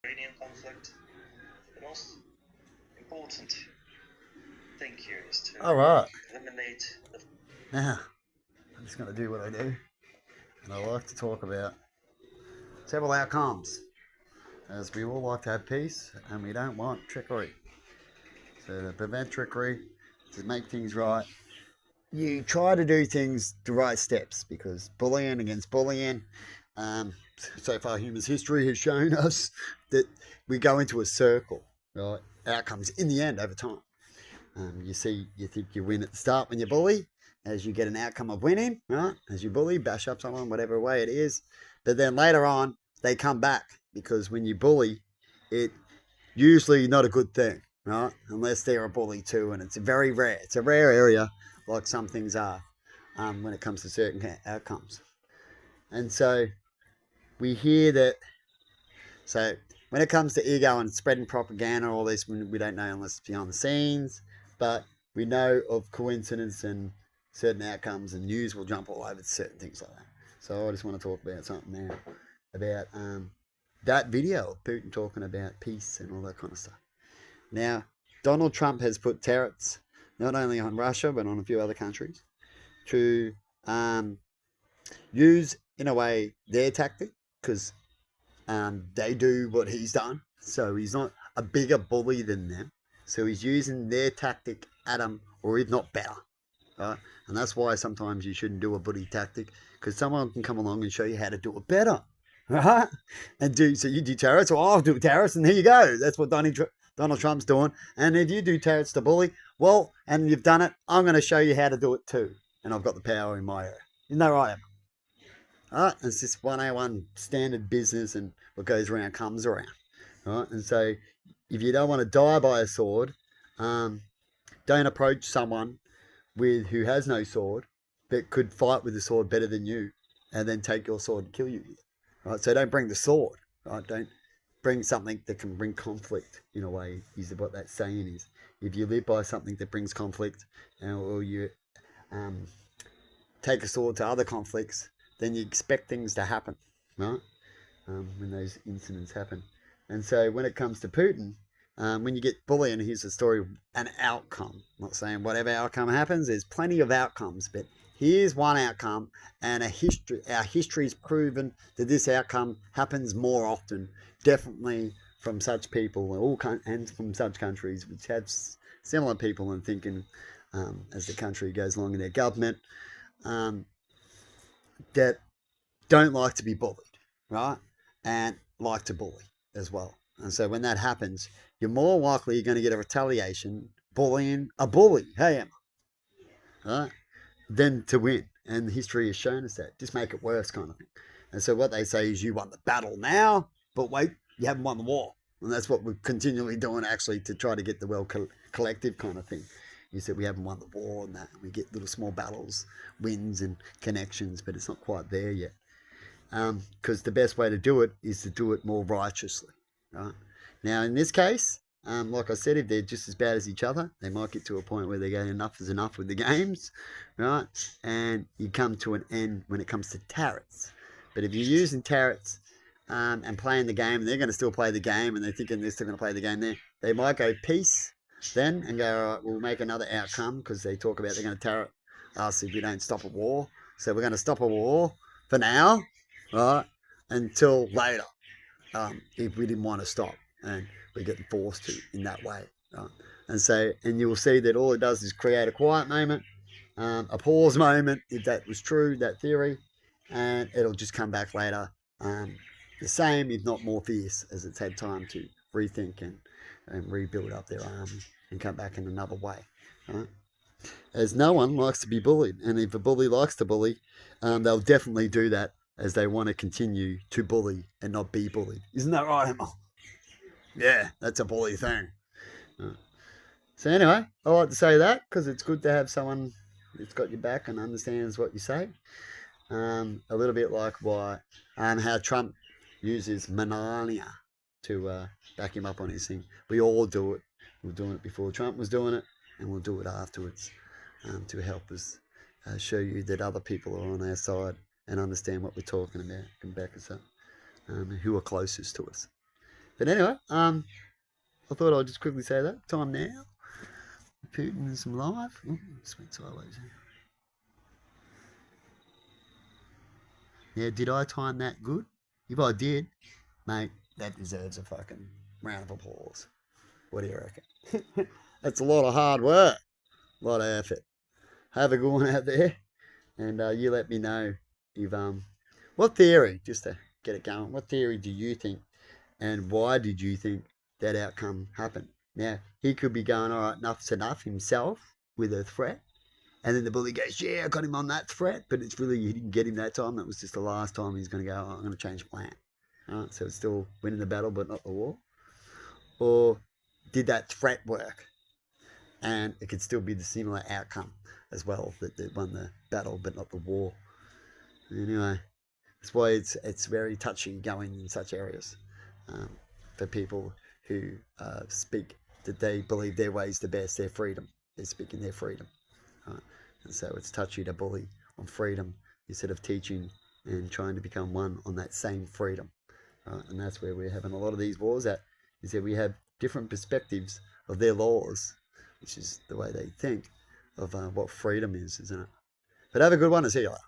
Iranian conflict, the most important thing here is to All right. eliminate the. Now, I'm just going to do what I do. And I like to talk about several outcomes, as we all like to have peace and we don't want trickery. So, to prevent trickery, to make things right, you try to do things the right steps because bullying against bullying, um, so far humans' history has shown us that we go into a circle, right? Outcomes in the end over time. You think you win at the start when you bully, as you get an outcome of winning, right? As you bully, bash up someone, whatever way it is. But then later on, they come back because when you bully, it usually not a good thing, right? Unless they're a bully too, and it's very rare. It's a rare area, like some things are, when it comes to certain outcomes. And so we hear that. So when it comes to ego and spreading propaganda, all this, we don't know unless it's behind the scenes, but we know of coincidence and certain outcomes, and news will jump all over certain things like that. So I just want to talk about something now about that video of Putin talking about peace and all that kind of stuff. Now, Donald Trump has put tariffs not only on Russia but on a few other countries to um, use, in a way, their tactic because they do what he's done. So he's not a bigger bully than them. So he's using their tactic at them, or if not better. Right? And that's why sometimes you shouldn't do a bully tactic because someone can come along and show you how to do it better. Right? And do so you do tariffs, or I'll do tariffs, and here you go. That's what Donald Trump's doing. And if you do tariffs to bully, well, and you've done it, I'm going to show you how to do it too. And I've got the power in my area. Isn't that right? Right? It's just 101 standard business, and what goes around comes around. Right? And so, if you don't want to die by a sword, um, don't approach someone who has no sword but could fight with a sword better than you, and then take your sword and kill you. Right? So don't bring the sword. Right? Don't bring something that can bring conflict. In a way, is what that saying is. If you live by something that brings conflict, or you um, take a sword to other conflicts, then you expect things to happen, right? When those incidents happen. And so when it comes to Putin, when you get bullying, here's the story of an outcome. I'm not saying whatever outcome happens, there's plenty of outcomes, but here's one outcome, and our history's proven that this outcome happens more often, definitely from such people and from such countries which have similar people in thinking as the country goes along in their government, um, that don't like to be bullied, right? And like to bully as well. And so when that happens, you're more likely you're going to get a retaliation bullying a bully, hey Emma, right? Than to win. And history has shown us that. Just make it worse, kind of thing. And so what they say is you won the battle now, but wait, you haven't won the war. And that's what we're continually doing, actually, to try to get the world collective kind of thing. You said we haven't won the war and that. We get little small battles, wins, and connections, but it's not quite there yet. Because the best way to do it is to do it more righteously. Right? Now, in this case, like I said, if they're just as bad as each other, they might get to a point where they go enough is enough with the games, right? And you come to an end when it comes to tariffs. But if you're using tariffs and playing the game, and they're going to still play the game, and they're thinking they're still going to play the game there, they might go peace then and go, all right, we'll make another outcome because they talk about they're going to tariff us if we don't stop a war. So we're going to stop a war for now, right? Until later, if we didn't want to stop, and we're getting forced to in that way, right? And so, and you will see that all it does is create a quiet moment, a pause moment, if that was true, that theory, and it'll just come back later, the same, if not more fierce, as it's had time to rethink and rebuild up their army and come back in another way, right? As no one likes to be bullied. And if a bully likes to bully, they'll definitely do that as they want to continue to bully and not be bullied. Isn't that right, Emma? Yeah, that's a bully thing. Uh, So anyway, I like to say that because it's good to have someone that's got your back and understands what you say. A little bit like how Trump uses Melania to back him up on his thing. We all do it. We were doing it before Trump was doing it, and we'll do it afterwards to help us show you that other people are on our side and understand what we're talking about and back us up, who are closest to us. But anyway, I thought I'd just quickly say that. Time now. Putin is live. Ooh, just went sideways here. Yeah, did I time that good? If I did, mate, that deserves a fucking round of applause. What do you reckon? That's a lot of hard work, a lot of effort. Have a good one out there, and you let me know if what theory, just to get it going. What theory do you think, and why did you think that outcome happened? Now he could be going, all right, enough's enough himself with a threat, and then the bully goes, yeah, I got him on that threat, but it's really you didn't get him that time. That was just the last time he's going to go. Oh, I'm going to change plan. Right, so it's still winning the battle, but not the war. Or did that threat work? And it could still be the similar outcome as well, that they won the battle but not the war. Anyway, that's why it's very touchy going in such areas for people who speak that they believe their way is the best, their freedom. They're speaking their freedom. Right? And so it's touchy to bully on freedom instead of teaching and trying to become one on that same freedom. Right? And that's where we're having a lot of these wars at, is that we have different perspectives of their laws, which is the way they think of what freedom is, isn't it? But have a good one. I'll see you later.